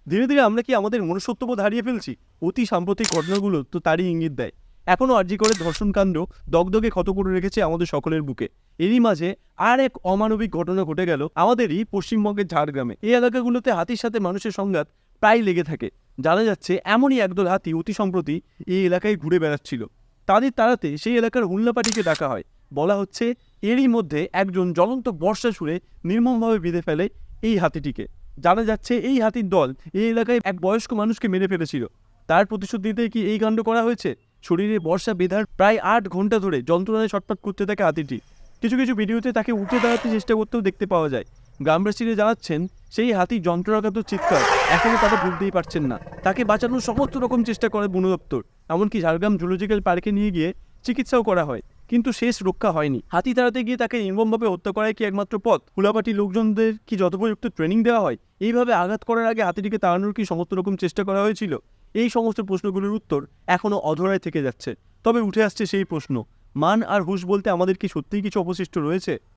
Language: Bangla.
ধীরে ধীরে আমরা কি আমাদের মনুষ্যত্ববোধ হারিয়ে ফেলছি? অতি সাম্প্রতিক ঘটনাগুলো তো তারই ইঙ্গিত দেয়। এখনও আরজি করে ধর্ষণকাণ্ড দগদগে ক্ষত করে রেখেছে আমাদের সকলের বুকে। এরই মাঝে আর এক অমানবিক ঘটনা ঘটে গেল আমাদেরই পশ্চিমবঙ্গের ঝাড়গ্রামে। এই এলাকাগুলোতে হাতির সাথে মানুষের সংঘাত প্রায় লেগে থাকে। জানা যাচ্ছে এমনই একদল হাতি অতি সম্প্রতি এই এলাকায় ঘুরে বেড়াচ্ছিল। তাদের তাড়াতে সেই এলাকার হুল্লাপাটিকে ডাকা হয়। বলা হচ্ছে এরই মধ্যে একজন জ্বলন্ত বর্ষা ছুঁড়ে নির্মমভাবে বেঁধে ফেলে এই হাতিটিকে। জানা যাচ্ছে এই হাতির দল এই এলাকায় এক বয়স্ক মানুষকে মেরে ফেলেছিল। তার প্রতিশোধ নিতে কি এই কাণ্ড করা হয়েছে? শরীরে বর্ষা বেঁধার প্রায় ৮ ঘন্টা ধরে যন্ত্রণায় ছটফট করতে থাকে হাতিটি। কিছু কিছু ভিডিওতে তাকে উঠে দাঁড়াতে চেষ্টা করতেও দেখতে পাওয়া যায়। গ্রামবাসীরা জানাচ্ছেন সেই হাতির যন্ত্রণাঘাত চিৎকার এখনও তারা ভুলতেই পারছেন না। তাকে বাঁচানোর সমস্ত রকম চেষ্টা করে বন দপ্তর। এমনকি ঝাড়গ্রাম জুলজিক্যাল পার্কে নিয়ে গিয়ে চিকিৎসাও করা হয়, কিন্তু শেষ রক্ষা হয়নি। হাতি তাড়াতে গিয়ে তাকে নির্মমভাবে হত্যা করাই কি একমাত্র পথ? হুলাপাটি লোকজনদের কি যথোপযুক্ত ট্রেনিং দেওয়া হয়? এইভাবে আঘাত করার আগে হাতিটিকে তাড়ানোর কি সমস্ত রকম চেষ্টা করা হয়েছিল? এই সমস্ত প্রশ্নগুলোর উত্তর এখনও অধরায় থেকে যাচ্ছে। তবে উঠে আসছে সেই প্রশ্ন, মান আর হুঁশ বলতে আমাদের কি সত্যিই কিছু অবশিষ্ট রয়েছে?